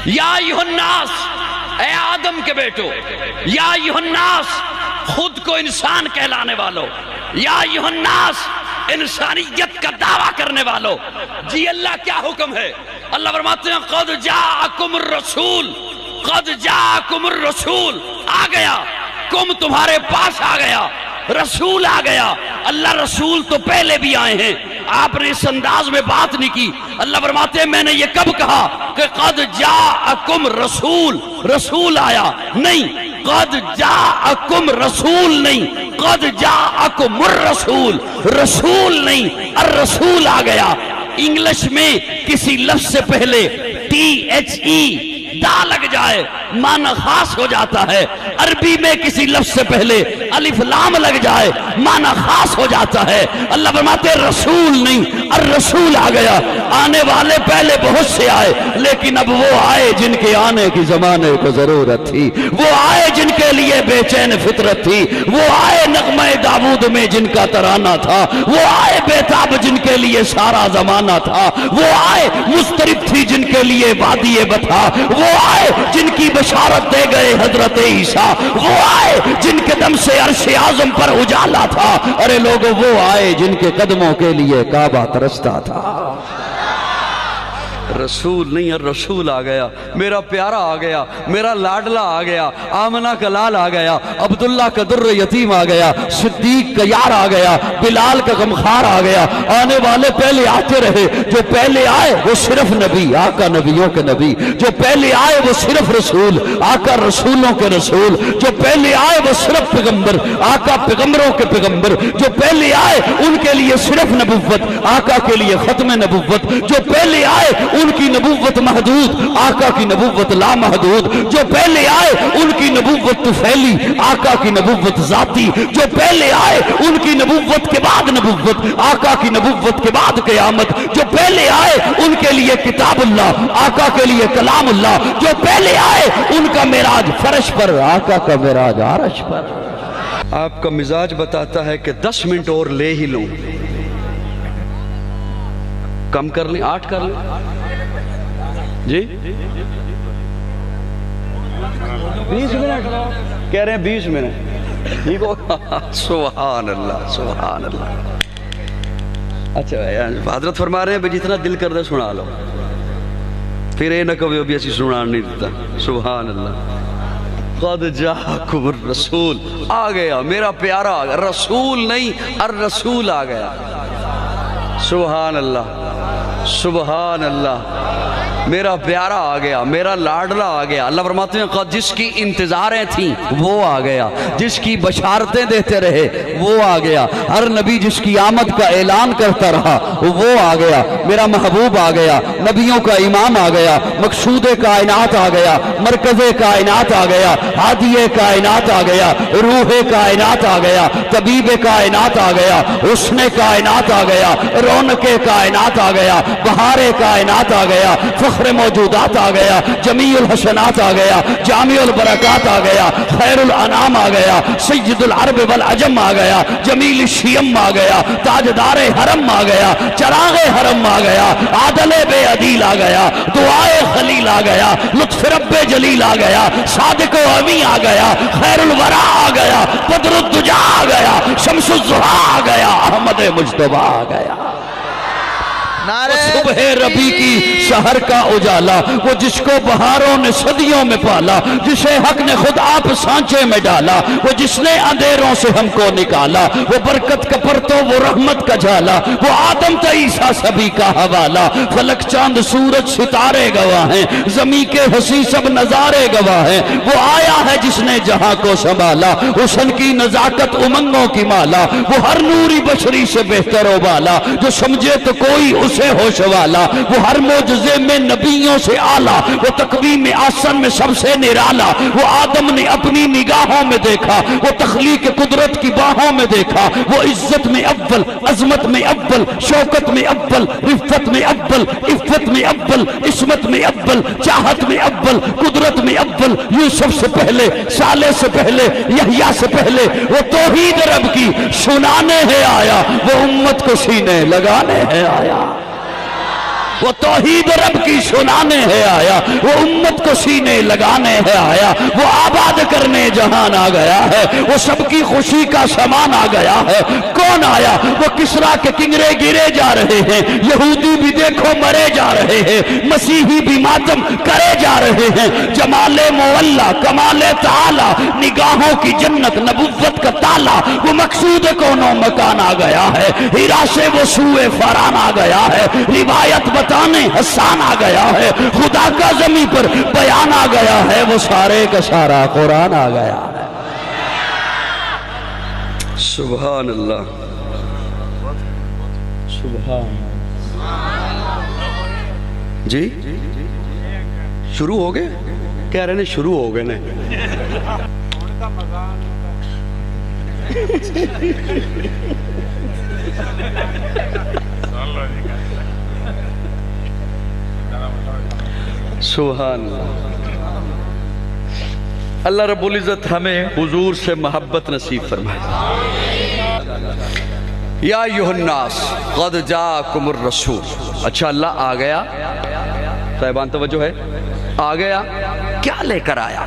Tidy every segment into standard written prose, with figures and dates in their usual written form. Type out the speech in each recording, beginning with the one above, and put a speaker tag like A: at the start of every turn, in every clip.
A: یا ایھا الناس، اے آدم کے بیٹو، یا ایھا الناس، خود کو انسان کہلانے والو، یا ایھا الناس، انسانیت کا دعویٰ کرنے والو، جی اللہ کیا حکم ہے؟ اللہ فرماتے ہیں قد جاءکم الرسول، قد جاءکم الرسول، آ گیا، کم تمہارے پاس آ گیا، رسول آ گیا۔ اللہ رسول تو پہلے بھی آئے ہیں، آپ نے اس انداز میں بات نہیں کی۔ اللہ فرماتے ہیں میں نے یہ کب کہا کہ قد جاءکم رسول، رسول آیا نہیں، قد جاءکم رسول نہیں، قد جاءکم الرسول، رسول نہیں، الرسول آ گیا۔ انگلش میں کسی لفظ سے پہلے THE دا لگ جائے معنی خاص ہو جاتا ہے، عربی میں کسی لفظ سے پہلے الف لام لگ جائے معنی خاص ہو جاتا ہے۔ اللہ فرماتے ہیں رسول نہیں، الرسول آ گیا۔ آنے والے پہلے بہت سے آئے، لیکن اب وہ آئے جن کے آنے کی زمانے کو ضرورت تھی، وہ آئے جن کے لیے بے چین فطرت تھی، وہ آئے نغمہ داود میں جن کا ترانہ تھا، وہ آئے بیتاب جن کے لیے سارا زمانہ تھا، وہ آئے مضطرب تھی جن کے لیے وادی بتا، وہ آئے جن کی بشارت دے گئے حضرت عیسیٰ، وہ آئے جن کے دم سے عرش اعظم پر اجالا تھا۔ ارے لوگوں، وہ آئے جن کے قدموں کے لیے کعبہ ترستا تھا۔ رسول نہیں، الرسول آ گیا، میرا پیارا آ گیا، میرا لاڈلا آ گیا، آمنہ کا لال آ گیا، عبداللہ کا در یتیم آ گیا، صدیق کا یار آ گیا، بلال کا غمخوار آ گیا۔ آنے والے پہلے آتے رہے، جو پہلے آئے وہ صرف نبی، آقا نبیوں کے نبی، جو پہلے آئے وہ صرف رسول، آقا رسولوں کے رسول، جو پہلے آئے وہ صرف پیغمبر، آقا پیغمبروں کے پیغمبر، جو پہلے آئے ان کے لیے صرف نبوت، آقا کے لیے ختم نبوت، جو پہلے آئے ان کی نبوت محدود، آقا کی نبوت لامحدود، جو پہلے آئے ان کی نبوت طفیلی، آقا کی نبوت ذاتی، جو پہلے آئے ان کی نبوت کے بعد نبوت، آقا کی نبوت کے بعد قیامت، جو پہلے آئے ان کے لیے کتاب اللہ، آقا کے لیے کلام اللہ، جو پہلے آئے ان کا معراج فرش پر، آقا کا معراج عرش پر۔ آپ کا مزاج بتاتا ہے کہ 10 منٹ اور لے ہی لوں، کم کر لیں، 8 کر لیں جی، 20 منٹ کہہ رہے ہیں، 20 منٹ ٹھیک ہو؟ سبحان اللہ، سبحان اللہ۔ اچھا حضرت فرما رہے ہیں جتنا دل کر دے سنا لو، پھر یہ نہ کہو بھی اسی سنان نہیں دیتا۔ سبحان اللہ۔ قد جاءکم الرسول، آ گیا میرا پیارا، آ گیا، رسول نہیں الرسول آ گیا۔ سبحان اللہ، سبحان اللہ، میرا پیارا آ گیا، میرا لاڈلا آ گیا۔ اللہ فرماتے ہیں قد جس کی انتظاریں تھیں وہ آ گیا، جس کی بشارتیں دیتے رہے وہ آ گیا، ہر نبی جس کی آمد کا اعلان کرتا رہا وہ آ گیا، میرا محبوب آ گیا، نبیوں کا امام آ گیا، مقصود کائنات آ گیا، مرکز کائنات آ گیا، ہادی کائنات آ گیا، روح کائنات آ گیا، طبیب کائنات آ گیا، حسن کائنات آ گیا، رونق کائنات آ گیا، بہار کائنات آ گیا، فخر موجودات آ گیا، جمیع الحسنات آ گیا، جامع البرکات آ گیا، خیر الانام آ گیا، سید العرب والعجم آ گیا، جمیل الشیم آ گیا، تاجدار حرم آ گیا، چراغ حرم آ گیا، عادل بے عدیل آ گیا، دعائے خلیل آ گیا، لطف رب جلیل آ گیا، صادق و امی آ گیا، خیر الورا آ گیا، بدر الدجا آ گیا، شمس الضحیٰ آ گیا، احمد مجتبیٰ آ گیا۔ صبح ربی کی شہر کا اجالا، وہ جس کو بہاروں نے صدیوں میں پالا، جسے حق نے خود آپ سانچے میں ڈالا، وہ جس نے اندھیروں سے ہم کو نکالا، وہ برکت کا پرتو، وہ رحمت کا جھالا، وہ آدم تا عیسیٰ سبھی کا حوالہ، فلک چاند سورج ستارے گواہ ہیں، زمین کے حسی سب نظارے گواہ ہیں، وہ آیا ہے جس نے جہاں کو سنبھالا، حسن کی نزاکت امنگوں کی مالا، وہ ہر نوری بشری سے بہتر و بالا، جو سمجھے تو کوئی اسے ہوش والا، وہ ہر معجزے میں نبیوں سے آلہ، وہ تقویم آسن میں سب سے نرالا، وہ آدم نے اپنی نگاہوں میں دیکھا، وہ تخلیق قدرت کی باہوں میں دیکھا، وہ عزت میں اول، عظمت میں اول، شوکت میں اول، رفت میں اول، عفت میں اول، عصمت میں اول، چاہت میں اول، قدرت میں اول، یوسف سے پہلے، صالح سے پہلے، یحییٰ سے پہلے، وہ توحید رب کی سنانے ہے آیا، وہ امت کو سینے لگانے ہے آیا۔ وہ توحید رب کی سنانے ہے آیا، وہ امت کو سینے لگانے ہے آیا، وہ آباد کرنے جہان آ گیا ہے، وہ سب کی خوشی کا سامان آ گیا ہے۔ کون آیا؟ وہ کسرا کے کنگرے گرے جا رہے ہیں، یہودی بھی دیکھو مرے جا رہے ہیں، مسیحی بھی ماتم کرے جا رہے ہیں۔ جمال مولا، کمال تعالی، نگاہوں کی جنت، نبوت کا تالا، وہ مقصود کونوں مکان آ گیا ہے، ہیرا سے وہ سوئے فران آ گیا ہے، روایت بتانے حسان آ گیا ہے، خدا کا زمین پر بیان آ گیا ہے، وہ سارے کا سارا قرآن آ گیا ہے۔ سبحان اللہ، سبحان جی شروع ہو گئے؟ کہہ رہے ہیں شروع ہو گئے نے۔ سبحان اللہ رب العزت ہمیں حضور سے محبت نصیب فرمائے۔ یا ایھا الناس قد جاءکم الرسول۔ اچھا اللہ آ گیا، صاحبان توجہ ہے، آ گیا کیا لے کر آیا؟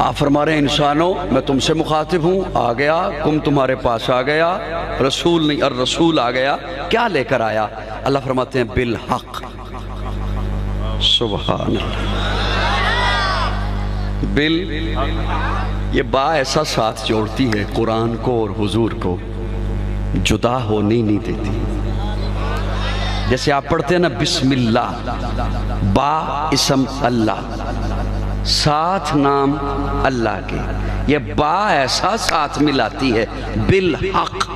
A: آپ فرما رہے ہیں انسانوں میں تم سے مخاطب ہوں، آ گیا، کم تمہارے پاس آ گیا، رسول نہیں الرسول آ گیا، کیا لے کر آیا؟ اللہ فرماتے ہیں بالحق۔ سبحان اللہ، یہ با ایسا ساتھ جوڑتی ہے قرآن کو اور حضور کو، جدا ہونے نہیں دیتی۔ جیسے آپ پڑھتے ہیں نا بسم اللہ، با اسم اللہ، ساتھ نام اللہ کے، یہ با ایسا ساتھ ملاتی ہے بالحق۔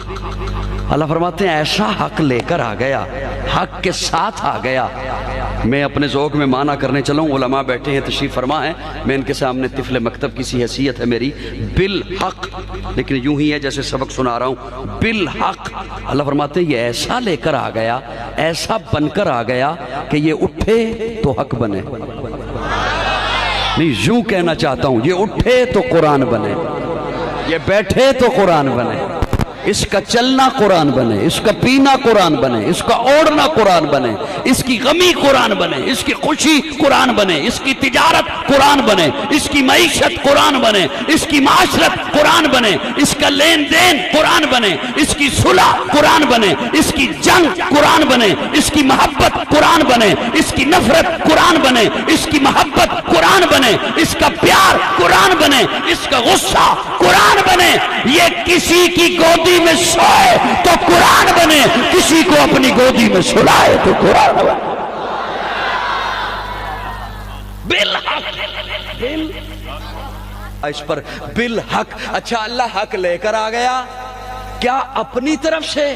A: اللہ فرماتے ہیں ایسا حق لے کر آ گیا، حق کے ساتھ آ گیا۔ میں اپنے ذوق میں معنی کرنے چلا ہوں، علماء بیٹھے ہیں تشریف فرما ہیں، میں ان کے سامنے طفل مکتب کی سی حیثیت ہے میری، بالحق، لیکن یوں ہی ہے جیسے سبق سنا رہا ہوں، بالحق۔ اللہ فرماتے ہیں یہ ایسا لے کر آ گیا، ایسا بن کر آ گیا کہ یہ اٹھے تو حق بنے، نہیں یوں کہنا چاہتا ہوں، یہ اٹھے تو قرآن بنے، یہ بیٹھے تو قرآن بنے، اس کا چلنا قرآن بنے، اس کا پینا قرآن بنے، اس کا اوڑھنا قرآن بنے، اس کی غمی قرآن بنے، اس کی خوشی قرآن بنے، اس کی تجارت قرآن بنے، اس کی معیشت قرآن بنے، اس کی معاشرت قرآن بنے، اس کا لین دین قرآن بنے، اس کی صلح قرآن بنے، اس کی جنگ قرآن بنے، اس کی محبت قرآن بنے، اس کی نفرت قرآن بنے، اس کی محبت قرآن بنے، اس کا پیار قرآن بنے، اس کا غصہ قرآن بنے۔ یہ کسی کی گودی میں سوئے تو قرآن بنے، کسی کو اپنی گودی میں سلائے تو قرآن بنے۔ بالحق، اس پر بالحق۔ اچھا اللہ حق لے کر آ گیا، کیا اپنی طرف سے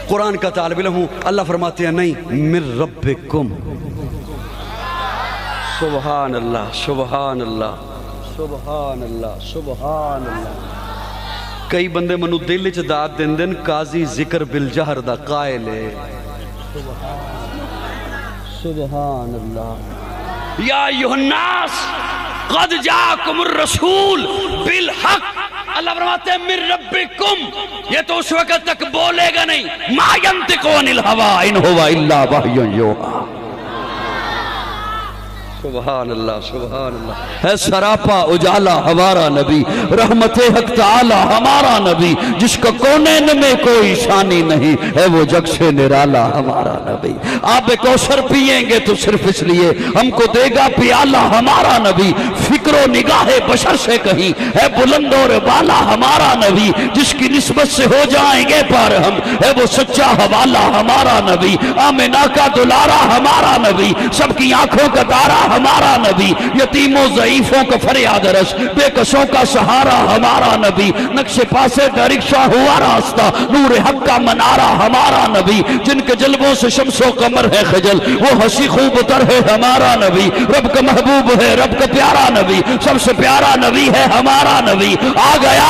A: قرآن کا طالب علم ہوں؟ اللہ فرماتے ہیں نہیں، من ربکم۔ سبحان اللہ، سبحان اللہ، سبحان اللہ، سبحان اللہ۔ کئی بندے منو دل چ داد دین دن، قاضی ذکر بالجہر دا قائل ہے۔ سبحان اللہ۔ یا ایھا الناس قد جاءکم الرسول بالحق۔ اللہ فرماتے ہیں من ربکم، یہ تو اس وقت تک بولے گا نہیں، ما ینطق عن الہوی ان ہوا الا وحی یوحی۔ سبحان اللہ، سبحان اللہ۔ ہے سراپا اجالا ہمارا نبی، رحمت حق تعالی ہمارا نبی، جس کا کونین میں کوئی شانی نہیں، ہے وہ جگ سے نرالا ہمارا نبی۔ آپ کوثر پئیں گے تو صرف اس لیے ہم کو دے گا پیالہ ہمارا نبی، فکر و نگاہ بشر سے کہیں ہے بلند اور بالا ہمارا نبی، جس کی نسبت سے ہو جائیں گے پار ہم، ہے وہ سچا حوالہ ہمارا نبی، آمنہ کا دلارا ہمارا نبی، سب کی آنکھوں کا تارا ہمارا نبی، یتیموں ضعیفوں کا فریاد رس، بے کسوں کا سہارا ہمارا نبی، نقش پاسے کا رکشہ ہوا راستہ، نور حق کا منارہ ہمارا نبی، جن کے جلووں سے شمس و قمر ہے خجل، وہ ہنسی خوب تر ہے ہمارا نبی، رب کا محبوب ہے رب کا پیارا نبی، سب سے پیارا نبی ہے ہمارا نبی۔ آ گیا،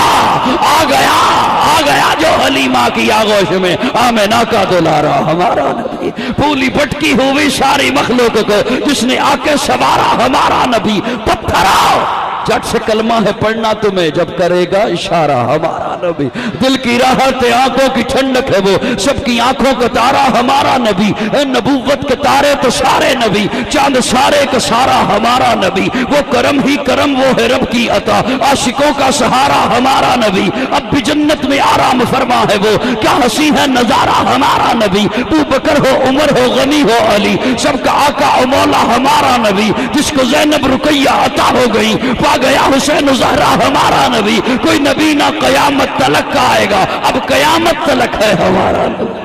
A: آ گیا، آ گیا جو حلیمہ کی آغوش میں، آمنہ کا دلارا ہمارا نبی، پھولی پٹکی ہوئی ساری مخلوق کو جس نے آ کے سوارا ہمارا نبی۔ پتھر آؤ، جٹ سے کلمہ ہے پڑھنا تمہیں، جب کرے گا اشارہ ہمارا
B: نبی، دل کی راحت ہے، آنکھوں کی ٹھنڈک ہے وہ، سب کی آنکھوں کا تارا ہمارا نبی، نبوت کے تارے تو سارے نبی، چاند سارے کا سارا ہمارا نبی، وہ کرم ہی کرم، وہ ہے رب کی عطا، عاشقوں کا سہارا ہمارا نبی، اب بھی جنت میں آرام فرما ہے وہ، کیا ہنسی ہے نظارہ ہمارا نبی، ابو بکر ہو عمر ہو غنی ہو علی، سب کا آقا و مولا ہمارا نبی، جس کو زینب رقیہ عطا ہو گئی، پا گیا حسین و زہرا ہمارا نبی، کوئی نبی نہ قیامت تلک کا آئے گا، اب قیامت تلک ہے ہمارا نبی،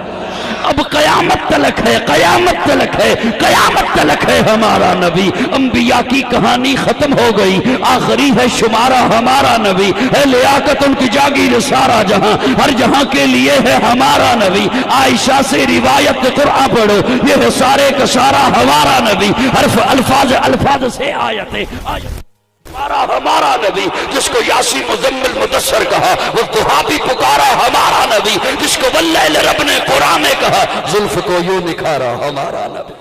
B: اب قیامت تلک ہے، قیامت تلک ہے، قیامت تلک ہے ہمارا نبی، انبیاء کی کہانی ختم ہو گئی، آخری ہے شمارہ ہمارا نبی، ہے لیاقت ان کی جاگیر سارا جہاں، ہر جہاں کے لیے ہے ہمارا نبی، عائشہ سے روایت قرآن پڑھو، یہ ہے سارے کا سارا ہمارا نبی، حرف الفاظ سے آیتیں ہمارا نبی، جس کو یاسی مزمل مدثر کہا، وہ دہابی پکارا ہمارا نبی، جس کو واللیل رب نے قرآن نے کہا، زلف کو یوں نکھارا ہمارا نبی۔